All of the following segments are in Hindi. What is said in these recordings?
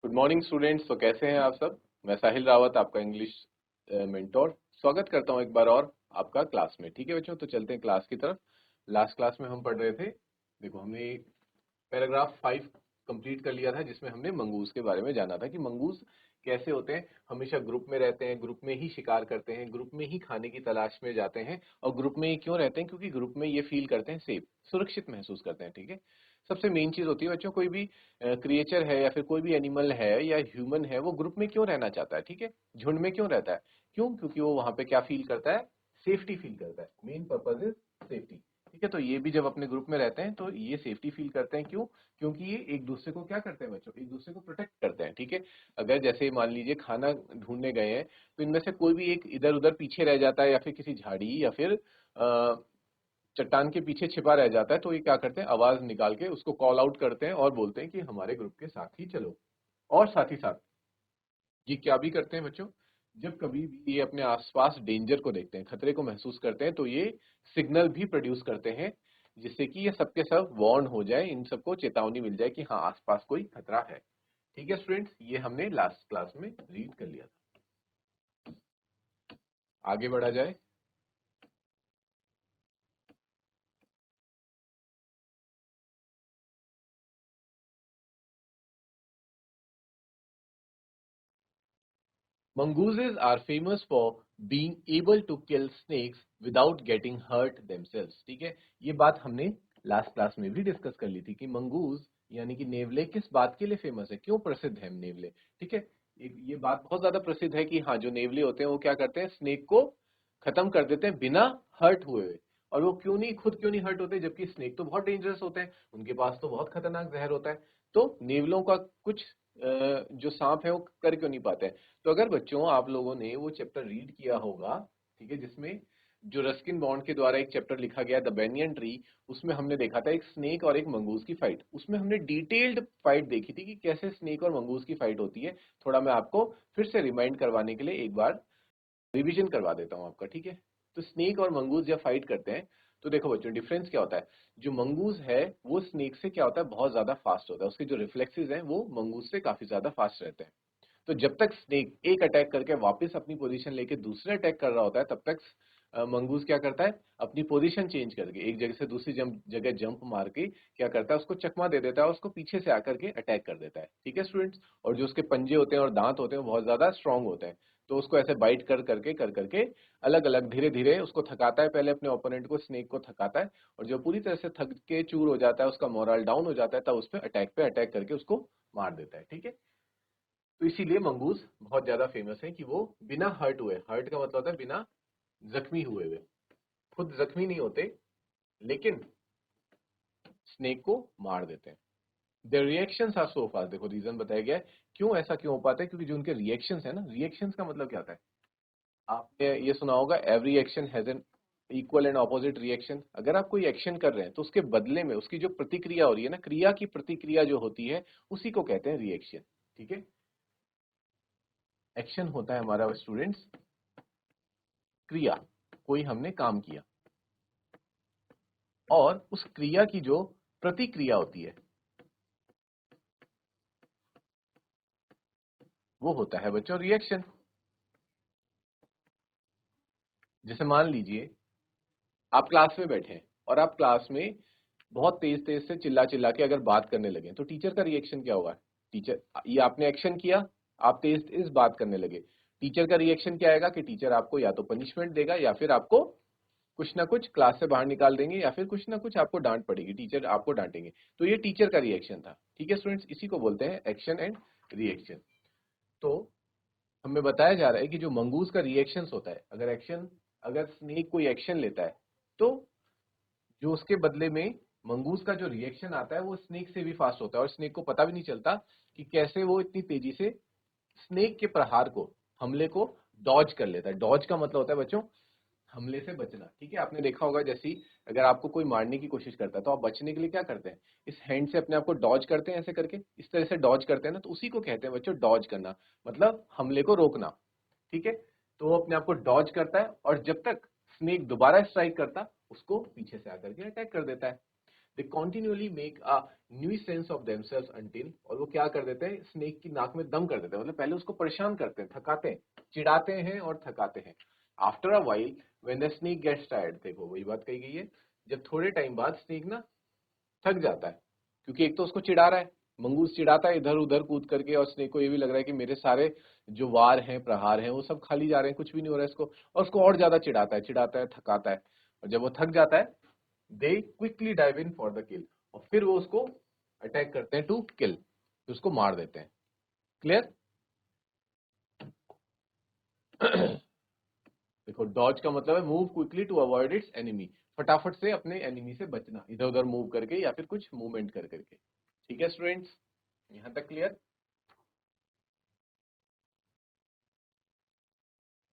Good morning students. तो कैसे हैं आप सब। मैं साहिल रावत, आपका इंग्लिश मेंटोर, स्वागत करता हूं एक बार और आपका क्लास में। ठीक है बच्चों, तो चलते हैं क्लास की तरफ। लास्ट क्लास में हम पढ़ रहे थे, देखो हमने पैराग्राफ 5 कंप्लीट कर लिया था, जिसमें हमने मंगूज के बारे में जाना था कि मंगूज कैसे होते हैं। हमेशा ग्रुप में रहते हैं, ग्रुप में ही शिकार करते हैं, ग्रुप में ही खाने की तलाश में जाते हैं। और ग्रुप में ही क्यों रहते हैं? क्योंकि ग्रुप में ये फील करते हैं सेफ, सुरक्षित महसूस करते हैं। ठीक है, सबसे मेन चीज होती है बच्चों, कोई भी क्रिएचर है या फिर कोई भी एनिमल है या ह्यूमन है, वो ग्रुप में क्यों रहना चाहता है? ठीक है, झुंड में क्यों रहता है? क्यों? क्योंकि वो वहां पे क्या फील करता है? सेफ्टी फील करता है। Main purpose is safety. ठीक है, तो ये भी जब अपने ग्रुप में रहते हैं तो ये सेफ्टी फील करते हैं। क्यों? क्योंकि ये एक दूसरे को क्या करते हैं बच्चों? एक दूसरे को प्रोटेक्ट करते हैं। ठीक है, अगर जैसे मान लीजिए खाना ढूंढने गए हैं, तो इनमें से कोई भी एक इधर उधर पीछे रह जाता है या फिर किसी झाड़ी या फिर चट्टान के पीछे छिपा रह जाता है, तो ये क्या करते हैं? आवाज निकाल के उसको कॉल आउट करते हैं और बोलते हैं कि हमारे ग्रुप के साथ ही चलो। और साथ ही साथ ये क्या भी करते हैं बच्चों, जब कभी भी ये अपने आसपास डेंजर को देखते हैं, खतरे को महसूस करते हैं, तो ये सिग्नल भी प्रोड्यूस करते हैं, जिससे कि ये सबके सब वार्न हो जाए, इन सबको चेतावनी मिल जाए कि हाँ आसपास कोई खतरा है। ठीक है स्टूडेंट्स, ये हमने लास्ट क्लास में रीड कर लिया था। आगे बढ़ा जाए। Mongooses are famous for being able to kill snakes without getting hurt themselves। ठीक है, ये बात हमने लास्ट क्लास में भी डिस्कस कर ली थी कि मंगूज यानी कि नेवले किस बात के लिए फेमस है, क्यों प्रसिद्ध है नेवले। ठीक है, ये बात बहुत ज्यादा प्रसिद्ध है कि हाँ, जो नेवले होते हैं वो क्या करते हैं? स्नेक को खत्म कर देते हैं बिना हर्ट हुए हुए। और वो क्यों नहीं, खुद क्यों नहीं हर्ट होते? जबकि स्नेक तो बहुत डेंजरस होते हैं, उनके पास तो बहुत खतरनाक जहर होता है। तो नेवलों का कुछ जो सांप है वो कर क्यों नहीं पाते हैं? तो अगर बच्चों आप लोगों ने वो चैप्टर रीड किया होगा, ठीक है, जिसमें जो रस्किन बॉन्ड के द्वारा एक चैप्टर लिखा गया द बेनियन ट्री, उसमें हमने देखा था एक स्नेक और एक मंगूस की फाइट। उसमें हमने डिटेल्ड फाइट देखी थी कि कैसे स्नेक और मंगूस की फाइट होती है। थोड़ा मैं आपको फिर से रिमाइंड करवाने के लिए एक बार रिवीजन करवा देता हूँ आपका। ठीक है, तो स्नेक और मंगूस जब फाइट करते हैं, तो देखो बच्चों डिफरेंस क्या होता है। जो मंगूस है वो स्नेक से क्या होता है? बहुत ज्यादा फास्ट होता है, उसके जो रिफ्लेक्सेस हैं वो मंगूस से काफी ज्यादा फास्ट रहते हैं। तो जब तक स्नेक एक अटैक करके वापस अपनी पोजीशन लेके दूसरे अटैक कर रहा होता है, तब तक मंगूस क्या करता है? अपनी पोजीशन चेंज करके एक जगह से दूसरी जगह जंप मार के क्या करता है? उसको चकमा दे देता है और उसको पीछे से आकर के अटैक कर देता है। ठीक है स्टूडेंट्स, और जो उसके पंजे होते हैं और दांत होते हैं वो बहुत ज्यादा स्ट्रांग होते हैं। तो उसको ऐसे बाइट कर करके अलग अलग धीरे धीरे उसको थकाता है। पहले अपने ओपोनेंट को, स्नेक को थकाता है, और जब पूरी तरह से थक के चूर हो जाता है, उसका मोरल डाउन हो जाता है, तब उस पे अटैक करके उसको मार देता है। ठीक है, तो इसीलिए मंगूस बहुत ज्यादा फेमस है कि वो बिना हर्ट हुए, हर्ट का मतलब होता है बिना जख्मी हुए हुए, खुद जख्मी नहीं होते लेकिन स्नेक को मार देते हैं। Their reactions are so fast. देखो रीजन बताया गया है क्यों ऐसा क्यों हो पाता है, क्योंकि जो उनके रिएक्शंस है ना, रिएक्शंस का मतलब क्या होता है? आपने ये सुना होगा, every action has an equal and opposite reaction. अगर आप कोई एक्शन कर रहे हैं तो उसके बदले में उसकी जो प्रतिक्रिया हो रही है ना, क्रिया की प्रतिक्रिया जो होती है, उसी को कहते हैं रिएक्शन। ठीक है, एक्शन होता है हमारा स्टूडेंट्स क्रिया, कोई हमने काम किया, और उस क्रिया की जो प्रतिक्रिया होती है वो होता है बच्चों रिएक्शन। जैसे मान लीजिए आप क्लास में बैठे हैं और आप क्लास में बहुत तेज तेज से चिल्ला चिल्ला के अगर बात करने लगे, तो टीचर का रिएक्शन क्या होगा? टीचर, ये आपने एक्शन किया, आप तेज तेज बात करने लगे, टीचर का रिएक्शन क्या आएगा? कि टीचर आपको या तो पनिशमेंट देगा या फिर आपको कुछ ना कुछ क्लास से बाहर निकाल देंगे, या फिर कुछ ना कुछ आपको डांट पड़ेगी, टीचर आपको डांटेंगे। तो ये टीचर का रिएक्शन था। ठीक है स्टूडेंट्स, इसी को बोलते हैं एक्शन एंड रिएक्शन। तो हमें बताया जा रहा है कि जो मंगूज का रिएक्शंस होता है, अगर स्नेक कोई एक्शन लेता है, तो जो उसके बदले में मंगूस का जो रिएक्शन आता है वो स्नेक से भी फास्ट होता है, और स्नेक को पता भी नहीं चलता कि कैसे वो इतनी तेजी से स्नेक के प्रहार को, हमले को डॉज कर लेता है। डॉज का मतलब होता है बच्चों हमले से बचना। ठीक है, आपने देखा होगा, जैसे अगर आपको कोई मारने की कोशिश करता है तो आप बचने के लिए क्या करते हैं? इस हैंड से अपने आप को डॉज करते हैं, ऐसे करके इस तरह से डॉज करते हैं ना, तो उसी को कहते हैं बच्चों डॉज करना, मतलब हमले को रोकना। ठीक है, तो वो अपने आप को डॉज करता है, और जब तक स्नेक दोबारा स्ट्राइक करता, उसको पीछे से आकर के अटैक कर देता है। They continuously make a nuisance of themselves until, और वो क्या कर देते हैं, स्नेक की नाक में दम कर देते हैं, मतलब पहले उसको परेशान करते हैं, थकाते हैं, चिढ़ाते हैं और थकाते हैं। After a while when the snake gets tired, देखो वही बात कही गई है, जब थोड़े टाइम बाद स्नेक ना थक जाता है, क्योंकि एक तो उसको चिढ़ा रहा है, मंगूस चिढ़ाता है इधर उधर कूद करके, और स्नेक को ये भी लग रहा है कि मेरे सारे जो वार हैं, प्रहार हैं, वो सब खाली जा रहे हैं, कुछ भी नहीं हो रहा है इसको, और उसको और ज्यादा चिढ़ाता है, थकाता है, और जब वो थक जाता है दे quickly dive in for the किल, और फिर वो उसको अटैक करते हैं टू किल, उसको मार देते हैं। क्लियर? देखो डॉज का मतलब है move quickly to avoid its enemy, फटाफट से अपने एनिमी से बचना, इधर उधर मूव करके या फिर कुछ मूवमेंट कर करके। ठीक है स्टूडेंट्स, यहां तक क्लियर?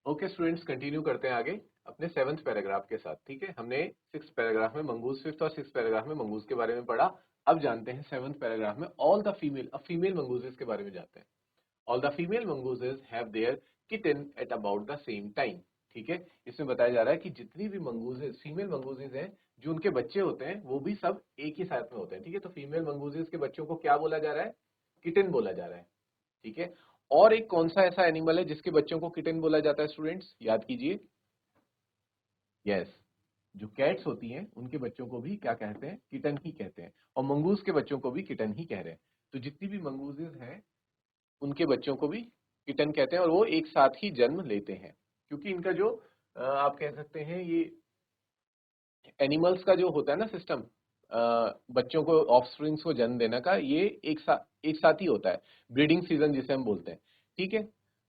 ओके स्टूडेंट्स, कंटिन्यू करते हैं आगे अपने 7th पैराग्राफ के साथ। ठीक है, हमने 6th पैराग्राफ में मंगूज, 5th और 6th पैराग्राफ में मंगूज के बारे में पढ़ा। अब जानते हैं 7th पैराग्राफ में ऑल द फीमेल, अब फीमेल मंगूजेस के बारे में जानते हैं। All the female mongooses have their kitten at about the same time. ठीक है, इसमें बताया जा रहा है कि जितनी भी मंगूजेस, फीमेल मंगूजेस हैं, जो उनके बच्चे होते हैं वो भी सब एक ही साथ में होते हैं। ठीक है, तो फीमेल मंगूजेस के बच्चों को क्या बोला जा रहा है? किटन बोला जा रहा है। ठीक है, और एक कौन सा ऐसा एनिमल है जिसके बच्चों को किटन बोला जाता है स्टूडेंट्स, याद कीजिए। यस, जो कैट्स होती हैं उनके बच्चों को भी क्या कहते हैं? किटन ही कहते हैं, और मंगूज के बच्चों को भी किटन ही कह रहे हैं। तो जितनी भी मंगूजेस हैं उनके बच्चों को भी किटन कहते हैं, और वो एक साथ ही जन्म लेते हैं, क्योंकि इनका जो आप कह सकते हैं ये एनिमल्स का जो होता है ना सिस्टम, बच्चों को, ऑफस्प्रिंग्स को जन्म देने का, ये एक साथ ही होता है, ब्रीडिंग सीजन जिसे हम बोलते हैं। ठीक है,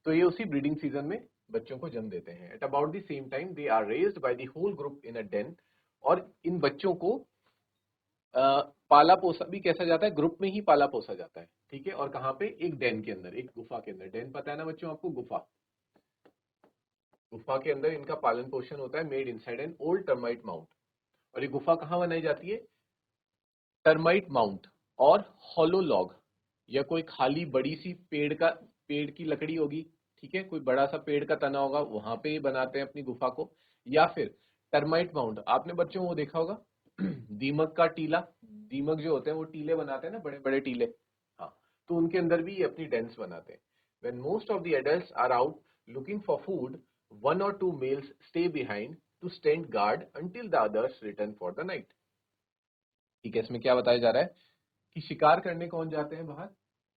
तो ये उसी ब्रीडिंग सीजन में बच्चों को जन्म देते हैं। At about the same time they are raised by the whole group in a den, और इन बच्चों को पाला पोसा भी कैसा जाता है, ग्रुप में ही पाला पोसा जाता है। ठीक है, और कहाँ पे? एक डेन के अंदर, एक गुफा के अंदर। डेन पता है ना बच्चों आपको? गुफा, गुफा के अंदर इनका पालन पोषण होता है, made inside an old termite mount. और ये गुफा कहाँ बनाई जाती है? टर्माइट माउंट और हॉलो लॉग, या कोई खाली बड़ी सी पेड़ की लकड़ी होगी। ठीक है, कोई बड़ा सा पेड़ का तना होगा, वहां पे बनाते हैं अपनी गुफा को। या फिर टर्माइट माउंट, आपने बच्चों वो देखा होगा दीमक का टीला, दीमक जो होते हैं वो टीले बनाते हैं ना, बड़े बड़े टीले। हाँ, तो उनके अंदर भी ये अपनी डेंस बनाते हैं। When most of the adults are out looking for food, one और two males stay behind to stand guard until the others return for the night. ठीक है, इसमें क्या बताया जा रहा है कि शिकार करने कौन जाते हैं बाहर?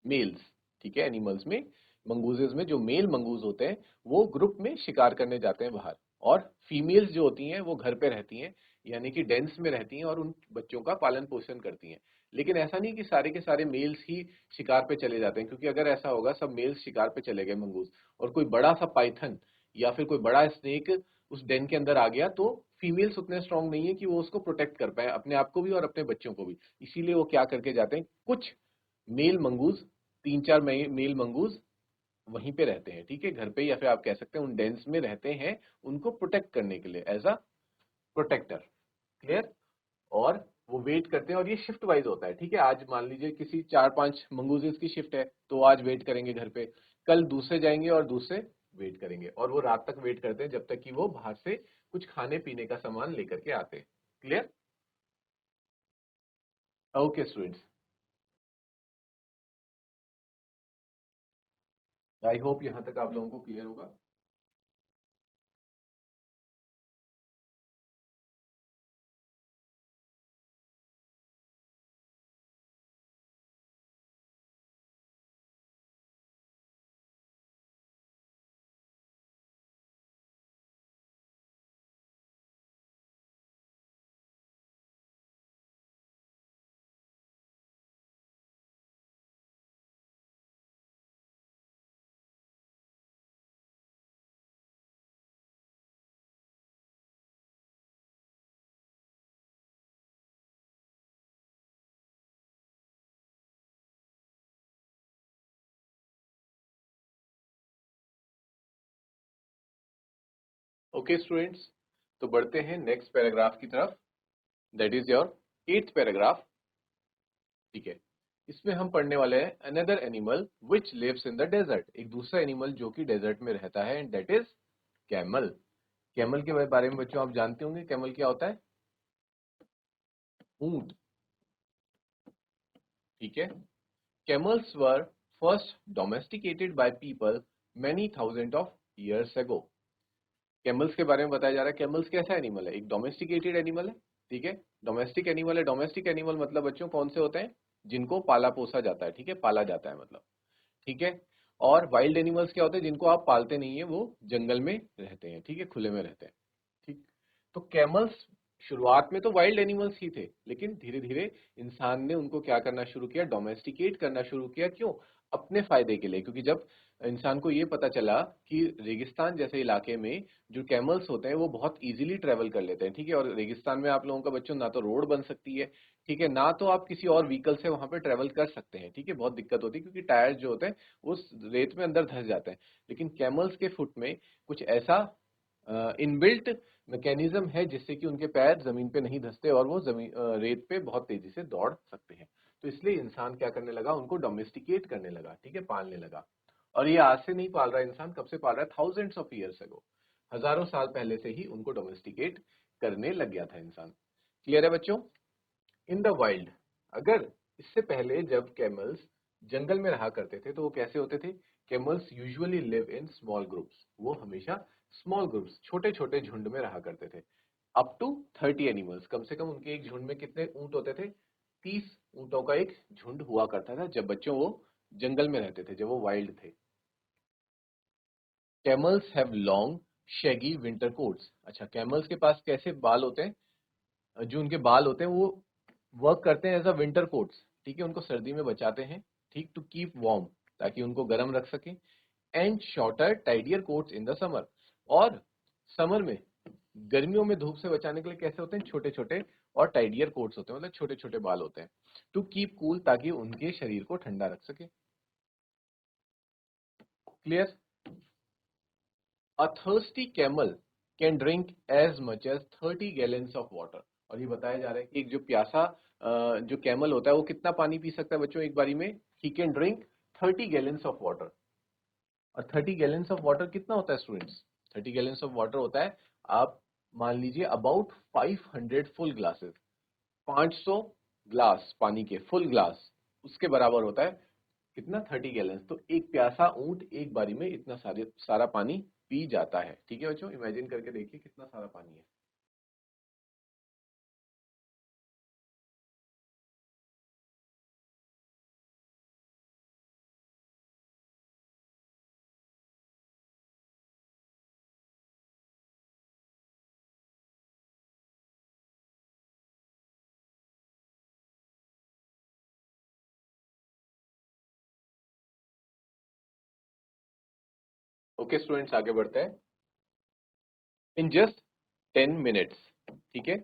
मेल्स। ठीक है, एनिमल्स में, मंगूजेस में जो मेल मंगूज होते हैं वो ग्रुप में शिकार करने जाते हैं बाहर, और फीमेल्स जो होती हैं वो घर पे रहती हैं, यानी कि डेंस में रहती हैं और उन बच्चों का पालन पोषण करती हैं। लेकिन ऐसा नहीं कि सारे के सारे मेल्स ही शिकार पे चले जाते हैं, क्योंकि अगर ऐसा होगा, सब मेल्स शिकार पे चले गए मंगूज, और कोई बड़ा सा पाइथन या फिर कोई बड़ा स्नेक उस डेन के अंदर आ गया, तो फीमेल्स उतने स्ट्रांग नहीं है कि वो उसको प्रोटेक्ट कर पाए, अपने आप को भी और अपने बच्चों को भी। इसीलिए वो क्या करके जाते हैं, कुछ मेल मंगूज, 3-4 मेल मंगूज वहीं पे रहते हैं। ठीक है, घर पे, या फिर आप कह सकते हैं उन डेंस में रहते हैं, उनको प्रोटेक्ट करने के लिए, एज अ प्रोटेक्टर। क्लियर? और वो वेट करते हैं, और ये शिफ्ट वाइज होता है। ठीक है, आज मान लीजिए किसी 4-5 मंगूजेस की शिफ्ट है, तो आज वेट करेंगे घर पे, कल दूसरे जाएंगे और दूसरे वेट करेंगे, और वो रात तक वेट करते हैं जब तक कि वो बाहर से कुछ खाने पीने का सामान लेकर के आते हैं। Clear? Okay students, I hope यहां तक आप लोगों को क्लियर होगा। ओके स्टूडेंट्स, तो बढ़ते हैं नेक्स्ट पैराग्राफ की तरफ, that is your 8th paragraph. ठीक है, इसमें हम पढ़ने वाले हैं another animal which lives in the desert, एक दूसरा एनिमल जो कि डेजर्ट में रहता है, and that is camel. Camel के बारे में बच्चों आप जानते होंगे, कैमल क्या होता है? ऊंट। ठीक है। Camels were first domesticated by people many thousand of years ago. Camels के बारे में बताया जा रहा है। कैमल्स कैसा एनिमल है? एक डोमेस्टिकेटेड एनिमल है, ठीक है। डोमेस्टिक एनिमल है। डोमेस्टिक एनिमल मतलब बच्चों कौन से होते हैं? जिनको पाला पोसा जाता है, ठीक है, पाला जाता है मतलब, ठीक है। और वाइल्ड एनिमल्स क्या होते हैं? जिनको आप पालते नहीं है, वो जंगल में रहते हैं, ठीक है, खुले में रहते हैं, ठीक। तो कैमल्स शुरुआत में तो वाइल्ड एनिमल्स ही थे, लेकिन धीरे धीरे इंसान ने उनको क्या करना शुरू किया? डोमेस्टिकेट करना शुरू किया। क्यों? अपने फायदे के लिए। क्योंकि जब इंसान को ये पता चला कि रेगिस्तान जैसे इलाके में जो कैमल्स होते हैं वो बहुत इजीली ट्रेवल कर लेते हैं, ठीक है। और रेगिस्तान में आप लोगों का बच्चों ना तो रोड बन सकती है, ठीक है, ना तो आप किसी और व्हीकल से वहां पे ट्रेवल कर सकते हैं, ठीक है, बहुत दिक्कत होती है क्योंकि टायर्स जो होते हैं उस रेत में अंदर धंस जाते हैं। लेकिन कैमल्स के फुट में कुछ ऐसा इनबिल्ट मैकेनिज्म है जिससे कि उनके पैर जमीन पे नहीं धंसते और वो जमीन रेत पे बहुत तेजी से दौड़ सकते हैं। तो इसलिए इंसान क्या करने लगा? उनको डोमेस्टिकेट करने लगा, ठीक है, पालने लगा। और ये आज से नहीं पाल रहा है इंसान, कब से पाल रहा है? थाउजेंड्स ऑफ ईयर्स अगो, हजारों साल पहले से ही उनको डोमेस्टिकेट करने लग गया था इंसान। क्लियर है बच्चों? इन द वाइल्ड, अगर इससे पहले जब कैमल्स जंगल में रहा करते थे तो वो कैसे होते थे? Camels usually live in small groups, वो हमेशा स्मॉल ग्रुप्स, छोटे छोटे झुंड में रहा करते थे। अप टू 30 एनिमल्स, कम से कम उनके एक झुंड में कितने ऊंट होते थे? 30 ऊंटों का एक झुंड हुआ करता था जब बच्चों वो जंगल में रहते थे, जब वो वाइल्ड थे। Camels have long shaggy winter coats. अच्छा, कैमल्स के पास कैसे बाल होते हैं? जो उनके बाल होते हैं वो वर्क करते हैं एज अ विंटर कोट्स, ठीक है, उनको सर्दी में बचाते हैं, ठीक, टू कीप वार्म, ताकि उनको गर्म रख सके। And shorter tidier coats in the summer, और समर में, गर्मियों में धूप से बचाने के लिए कैसे होते हैं? छोटे छोटे और टाइडियर कोट्स होते हैं, मतलब छोटे छोटे बाल होते हैं, टू कीप कूल, ताकि उनके शरीर को ठंडा रख सके। Clear? A thirsty camel can drink as much as 30 gallons of water। और ये बताया जा रहा है कि एक जो प्यासा जो कैमल होता है वो कितना पानी पी सकता है बच्चों एक बारी में? He can drink 30 gallons of water। और 30 gallons of water कितना होता है स्टूडेंट्स? 30 gallons of water होता है, आप मान लीजिए, अबाउट 500 फुल ग्लासेस, 500 ग्लास पानी के, फुल ग्लास, उसके बराबर होता है कितना? 30 गैलन। तो एक प्यासा ऊंट एक बारी में इतना सारा पानी पी जाता है, ठीक है बच्चों, इमेजिन करके देखिए कितना सारा पानी है। ओके स्टूडेंट्स, आगे बढ़ते हैं। इन जस्ट 10 मिनट्स, ठीक है,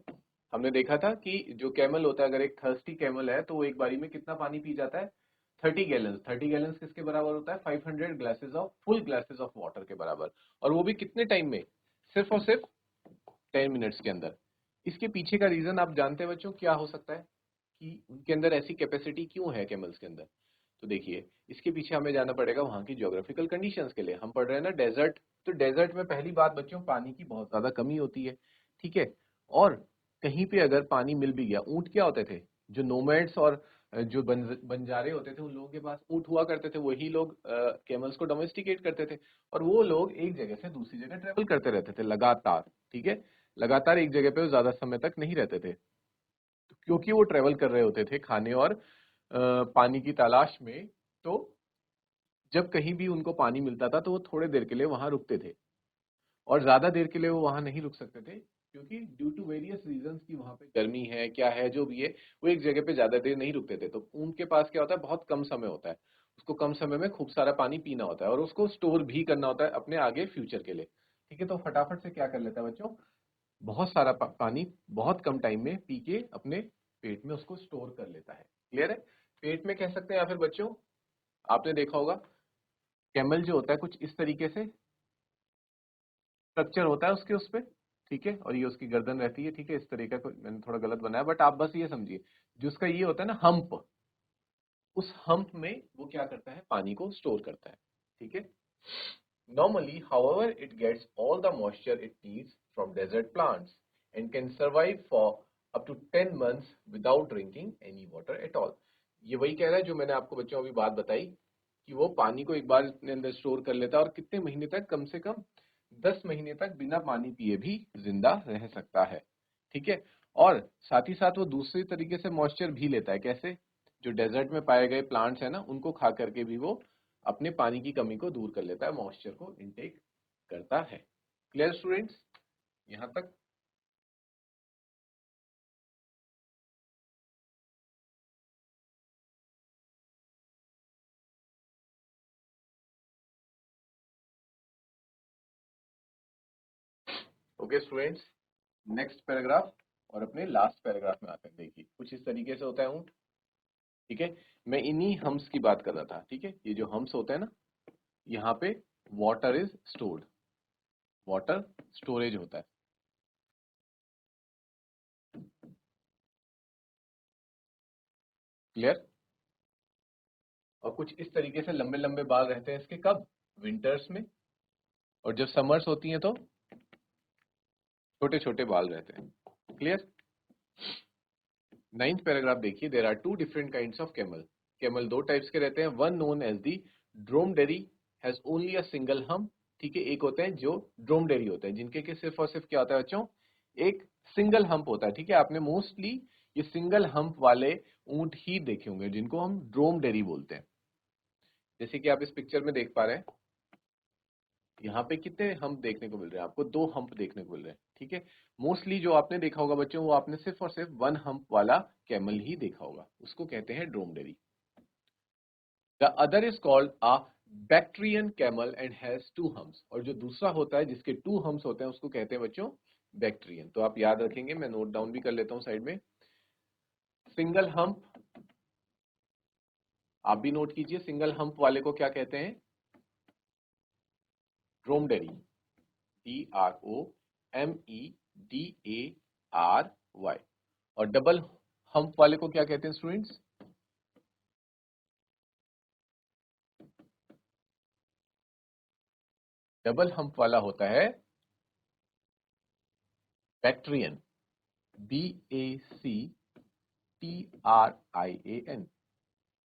हमने देखा था कि जो कैमल होता है, अगर एक थर्स्टी कैमल है तो वो एक बारी में कितना पानी पी जाता है? 30 गैलन्स। 30 गैलन्स किसके बराबर होता है? 500 glasses of, full glasses of water के बराबर। और वो भी कितने टाइम में? सिर्फ और सिर्फ 10 मिनट्स के अंदर। इसके पीछे का रीजन आप जानते हैं बच्चों क्या हो सकता है कि उनके अंदर ऐसी कैपेसिटी क्यों है कैमल्स के अंदर? तो देखिए, इसके पीछे हमें जाना पड़ेगा वहां की ज्योग्राफिकल कंडीशंस के लिए। हम पढ़ रहे हैं ना डेजर्ट, तो डेजर्ट में पहली बात बच्चों पानी की बहुत ज्यादा कमी होती है, ठीक है। और कहीं पे अगर पानी मिल भी गया, ऊंट क्या होते थे? जो नोमैड्स और जो बंजारे होते थे, उन लोगों के पास ऊंट हुआ करते थे, वही लोग कैमल्स को डोमेस्टिकेट करते थे। और वो लोग एक जगह से दूसरी जगह ट्रेवल करते रहते थे लगातार, ठीक है, लगातार एक जगह पे वो ज्यादा समय तक नहीं रहते थे, क्योंकि वो ट्रेवल कर रहे होते थे खाने और पानी की तलाश में। तो जब कहीं भी उनको पानी मिलता था तो वो थोड़े देर के लिए वहां रुकते थे, और ज्यादा देर के लिए वो वहां नहीं रुक सकते थे, क्योंकि ड्यू टू वेरियस रीजंस की वहां पे गर्मी है क्या है जो भी है, वो एक जगह पे ज्यादा देर नहीं रुकते थे। तो उनके पास क्या होता है? बहुत कम समय होता है, उसको कम समय में खूब सारा पानी पीना होता है और उसको स्टोर भी करना होता है अपने आगे फ्यूचर के लिए, ठीक है। तो फटाफट से क्या कर लेता है बच्चों? बहुत सारा पानी बहुत कम टाइम में पी के अपने पेट में उसको स्टोर कर लेता है। क्लियर है? पेट में कह सकते हैं, या फिर बच्चों आपने देखा होगा कैमल जो होता है कुछ इस तरीके से स्ट्रक्चर होता है उसके, उस पे, ठीक है, और ये उसकी गर्दन रहती है, ठीक है, इस तरीके का मैंने थोड़ा गलत बनाया, बट आप बस ये समझिए, जो उसका ये होता है ना हम्प, उस हम्प में वो क्या करता है? पानी को स्टोर करता है, ठीक है। Normally, however, it gets all the moisture it needs from desert plants and can survive for up to 10 months without drinking any water at all। ये वही कह रहा है जो मैंने आपको बच्चों अभी बात बताई कि वो पानी को एक बार अपने अंदर स्टोर कर लेता है और कितने महीने तक, कम से कम 10 महीने तक बिना पानी पिए भी जिंदा रह सकता है। ठीक है, और साथ ही साथ वो दूसरी तरीके से मॉइस्चर भी लेता है। कैसे? जो डेजर्ट में पाए गए प्लांट्स है ना, उनको खा करके भी वो अपने पानी की कमी को दूर कर लेता है, मॉइस्चर को इनटेक करता है। क्लियर स्टूडेंट्स, यहां तक? ओके स्टूडेंट्स, नेक्स्ट पैराग्राफ और अपने लास्ट पैराग्राफ में आते हैं। देखिए कुछ इस तरीके से होता है ऊंट। ठीक है, मैं इन्हीं हम्स की बात कर रहा था। ठीक है, ये जो हम्स होते हैं ना, यहाँ पे water is stored, water storage होता है। क्लियर? और कुछ इस तरीके से लंबे लंबे बाल रहते हैं इसके, कब? विंटर्स में। और जब समर्स होती हैं तो छोटे छोटे बाल रहते हैं। क्लियर? नाइन्थ पैराग्राफ देखिए, there are two different kinds of camel. Camel दो टाइप्स के रहते हैं। One known as the dromedary has only a single hump. ठीक है, एक होते हैं जो ड्रोमडेरी होते हैं, जिनके के सिर्फ और सिर्फ क्या होता है बच्चों, एक सिंगल हम्प होता है। ठीक है, आपने मोस्टली ये सिंगल हम्प वाले ऊंट ही देखे होंगे जिनको हम ड्रोमडेरी बोलते हैं। जैसे कि आप इस पिक्चर में देख पा रहे हैं, यहाँ पे कितने हम्प देखने को मिल रहे हैं आपको? दो हम्प देखने को मिल रहे हैं। ठीक है, मोस्टली जो आपने देखा होगा बच्चों, वो आपने सिर्फ और सिर्फ वन हम्प वाला कैमल ही देखा होगा, उसको कहते हैं dromedary. The other is called a Bactrian camel and has two humps. और जो दूसरा होता है जिसके टू हम्प्स होते हैं, उसको कहते हैं बच्चों बैक्ट्रियन। तो आप याद रखेंगे, मैं नोट डाउन भी कर लेता हूं साइड में। सिंगल हम्प, आप भी नोट कीजिए, सिंगल हम्प वाले को क्या कहते हैं? ड्रोमडेरी, DROMEDARY। और डबल हम्प वाले को क्या कहते हैं स्टूडेंट्स? डबल हम्प वाला होता है बैक्ट्रियन, BACTRIAN।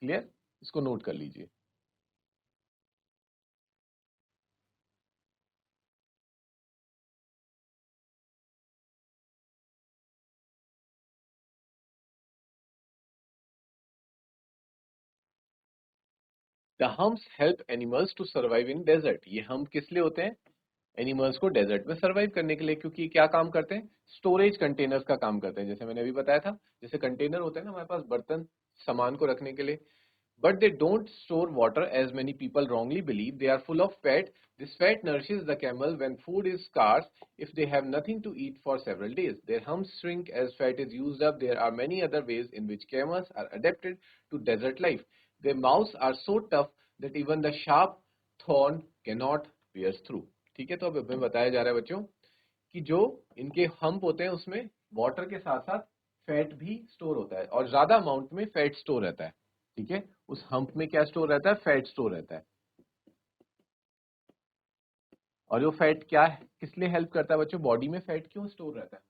क्लियर? इसको नोट कर लीजिए। The humps help animals to survive in desert. ये हम्प किस लिए होते हैं? एनिमल्स को डेजर्ट में सर्वाइव करने के लिए, क्योंकि ये क्या काम करते हैं? स्टोरेज कंटेनर्स का काम करते हैं। जैसे मैंने अभी बताया था, जैसे कंटेनर होते हैं ना हमारे पास, बर्तन सामान को रखने के लिए। But they don't store water as many people wrongly believe. They are full of fat. This fat nourishes the camel when food is scarce if they have nothing to eat for several days. Their humps shrink as fat is used up. There are many other ways in which camels are adapted to desert life. Their mouths are so tough that even the sharp thorn cannot pierce through. ठीक है, तो अब हमें बताया जा रहा है बच्चों कि जो इनके हम्प होते हैं उसमें वाटर के साथ साथ फैट भी स्टोर होता है, और ज्यादा अमाउंट में फैट स्टोर रहता है। ठीक है, उस हम्प में क्या स्टोर रहता है? फैट स्टोर रहता है। और वो फैट क्या है, किस लिए हेल्प करता है बच्चों? बॉडी में फैट क्यों स्टोर रहता है?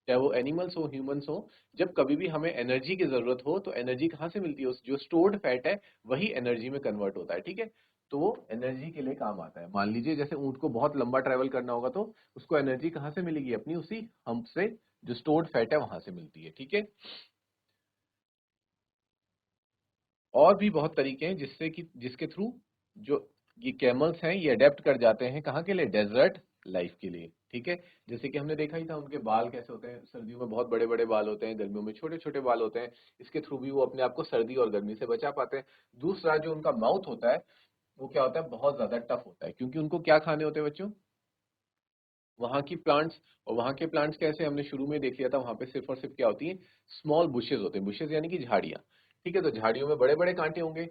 चाहे वो एनिमल्स हो, ह्यूमंस हो, जब कभी भी हमें एनर्जी की जरूरत हो तो एनर्जी कहाँ से मिलती है? उस जो स्टोर्ड फैट है वही एनर्जी में कन्वर्ट होता है। ठीक है, तो वो एनर्जी के लिए काम आता है। मान लीजिए जैसे ऊंट को बहुत लंबा ट्रेवल करना होगा, तो उसको एनर्जी कहाँ से मिलेगी? अपनी उसी हम्प से, जो स्टोर्ड फैट है वहां से मिलती है। ठीक है, और भी बहुत तरीके हैं जिससे कि जिसके थ्रू जो ये कैमल्स हैं ये अडेप्ट कर जाते हैं, कहाँ के लिए? डेजर्ट लाइफ के लिए। ठीक है, जैसे कि हमने देखा ही था उनके बाल कैसे होते हैं, सर्दियों में बहुत बड़े बड़े बाल होते हैं, गर्मियों में छोटे छोटे बाल होते हैं। इसके थ्रू भी वो अपने आप को सर्दी और गर्मी से बचा पाते हैं। दूसरा, जो उनका माउथ होता है वो क्या होता है? बहुत ज्यादा टफ होता है, क्योंकि उनको क्या खाने होते हैं बच्चों? वहां की प्लांट्स। और वहां के प्लांट्स कैसे, हमने शुरू में देख लिया था, वहां पे सिर्फ और सिर्फ क्या होती है? स्मॉल बुशेज होते हैं। बुशेज यानी कि झाड़ियां। ठीक है, तो झाड़ियों में बड़े बड़े कांटे होंगे,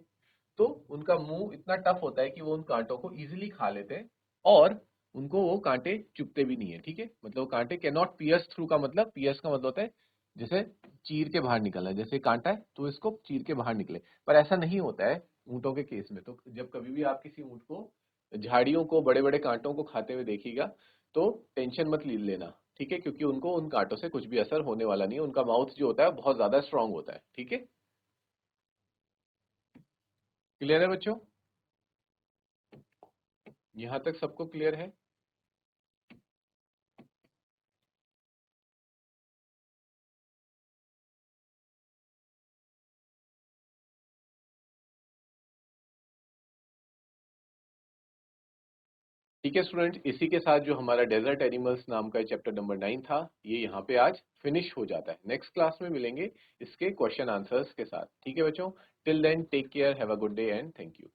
तो उनका मुंह इतना टफ होता है कि वो उन कांटों को इजीली खा लेते हैं, और उनको वो कांटे चुभते भी नहीं है। ठीक है, मतलब वो कांटे कैन नॉट पियर्स थ्रू का मतलब, पियर्स का मतलब होता है जैसे चीर के बाहर निकलना। जैसे कांटा है तो इसको चीर के बाहर निकले, पर ऐसा नहीं होता है ऊंटों के केस में। तो जब कभी भी आप किसी ऊंट को झाड़ियों को, बड़े बड़े कांटों को खाते हुए देखिएगा, तो टेंशन मत ले लेना। ठीक है, क्योंकि उनको उन कांटों से कुछ भी असर होने वाला नहीं है। उनका माउथ जो होता है बहुत ज्यादा स्ट्रांग होता है। ठीक है, क्लियर है बच्चों? यहां तक सबको क्लियर है? ठीक है स्टूडेंट, इसी के साथ जो हमारा डेजर्ट एनिमल्स नाम का चैप्टर नंबर 9 था, ये यहाँ पे आज फिनिश हो जाता है। नेक्स्ट क्लास में मिलेंगे इसके क्वेश्चन आंसर्स के साथ। ठीक है बच्चों, till then take care, have a good day and thank you.